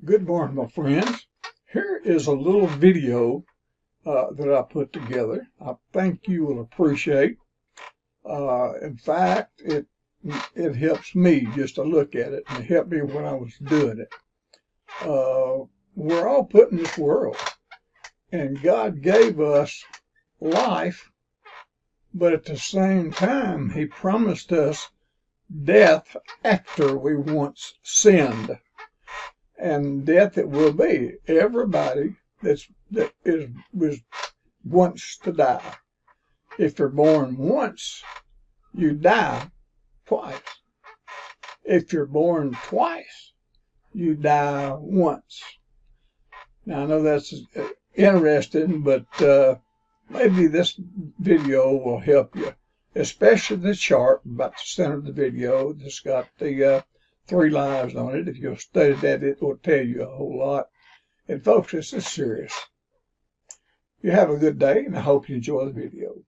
Good morning, my friends. Here is a little video that I put together. I think you will appreciate. In fact, it helps me just to look at it, and it helped me when I was doing it. We're all put in this world, and God gave us life, but at the same time, He promised us death after we once sinned. And death it will be. Everybody was once to die. If you're born once, you die twice. If you're born twice, you die once. Now I know that's interesting, but maybe this video will help you, especially the chart about the center of the video that's got the 3 lives on it. If you'll study that, it will tell you a whole lot. And folks, this is serious. You have a good day, and I hope you enjoy the video.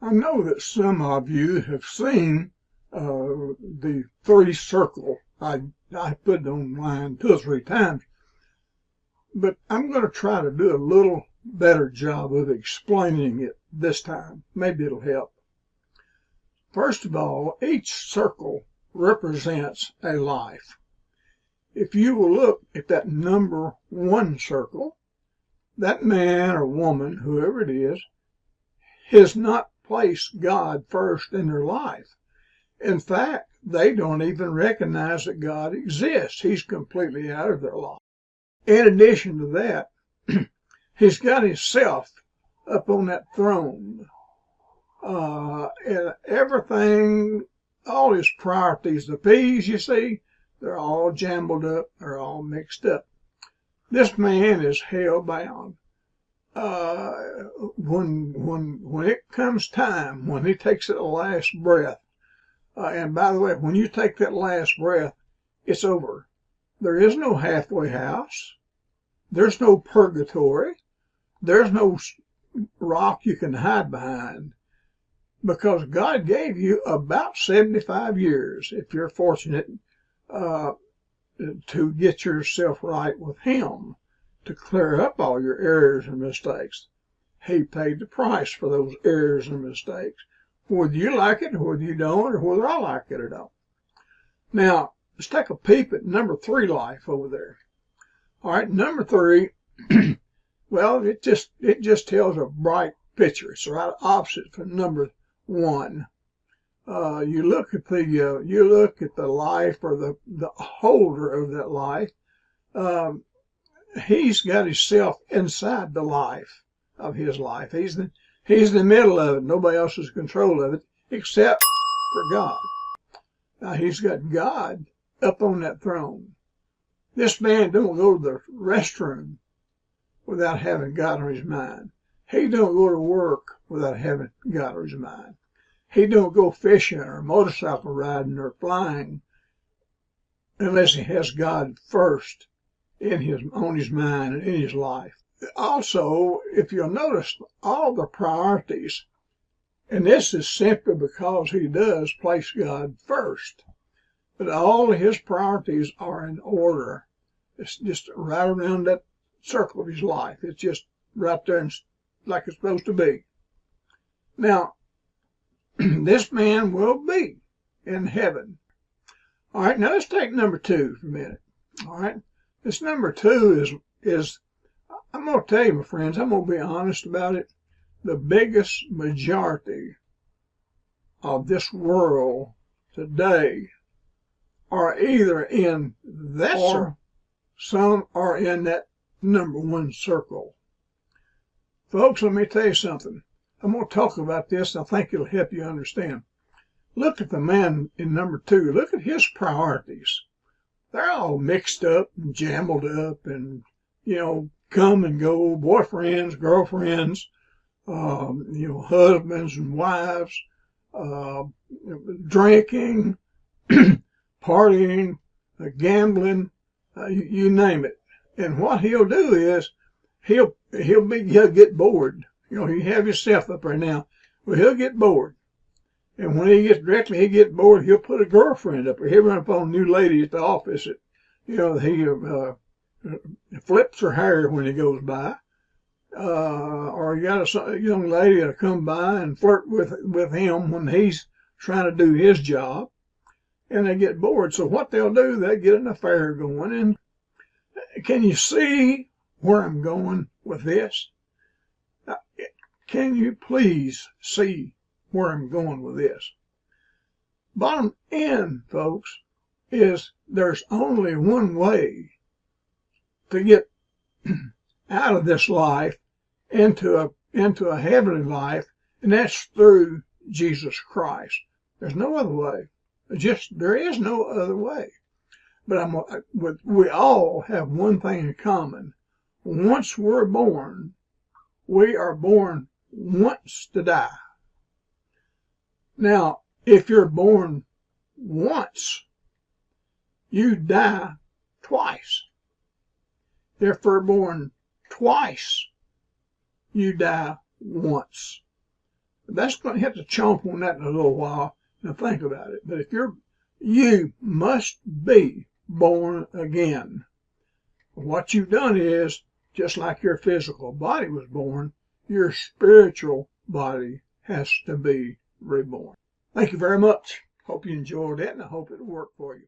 I know that some of you have seen the 3 circle. I put it online 2 or 3 times, but I'm going to try to do a little better job of explaining it this time. Maybe it'll help. First of all, each circle represents a life. If you will look at that number 1 circle, that man or woman, whoever it is, has not placed God first in their life. In fact, they don't even recognize that God exists. He's completely out of their life. In addition to that, he's got himself up on that throne. And everything, all his priorities, the P's you see, they're all jumbled up, they're all mixed up. This man is hell-bound. When it comes time, when he takes that last breath, and by the way, when you take that last breath, it's over. There is no halfway house. There's no purgatory. There's no rock you can hide behind, because God gave you about 75 years, if you're fortunate, to get yourself right with Him, to clear up all your errors and mistakes. He paid the price for those errors and mistakes, whether you like it, or whether you don't, or whether I like it or not. Now, let's take a peep at number 3 life over there. All right, number 3, well, it just tells a bright picture. It's right opposite from number 1. You look at the life, or the holder of that life. He's got himself inside the life. of his life. He's in the middle of it. Nobody else is in control of it except for God. Now, he's got God up on that throne. This man don't go to the restroom without having God on his mind. He don't go to work without having God on his mind. He don't go fishing or motorcycle riding or flying unless he has God first on his mind and in his life. Also, if you'll notice, all the priorities, and this is simply because he does place God first, but all of his priorities are in order. It's just right around that circle of his life. It's just right there like it's supposed to be. Now, this man will be in heaven. All right, now let's take number 2 for a minute. All right, this number 2 is I'm going to tell you, my friends, I'm going to be honest about it. The biggest majority of this world today are either in that circle, some are in that number 1 circle. Folks, let me tell you something. I'm going to talk about this, and I think it'll help you understand. Look at the man in number 2. Look at his priorities. They're all mixed up and jumbled up and, come and go, boyfriends, girlfriends, husbands and wives, drinking, partying, gambling, you name it. And what he'll do is he'll get bored. You have yourself up right now. Well, he'll get bored. And when he gets bored, he'll put a girlfriend up there. He'll run upon a new lady at the office that, he flips her hair when he goes by. Or you got a young lady that'll come by and flirt with him when he's trying to do his job. And they get bored. So what they'll do, they get an affair going. And can you see where I'm going with this? Can you please see where I'm going with this? Bottom end, folks, is there's only one way to get out of this life into a heavenly life, and that's through Jesus Christ. There's no other way. There is no other way. But we all have one thing in common. Once we're born, we are born once to die. Now, if you're born once, you die twice. If you're born twice, you die once. That's going to have to chomp on that in a little while and think about it. But you must be born again. What you've done is, just like your physical body was born, your spiritual body has to be reborn. Thank you very much. Hope you enjoyed it, and I hope it'll work for you.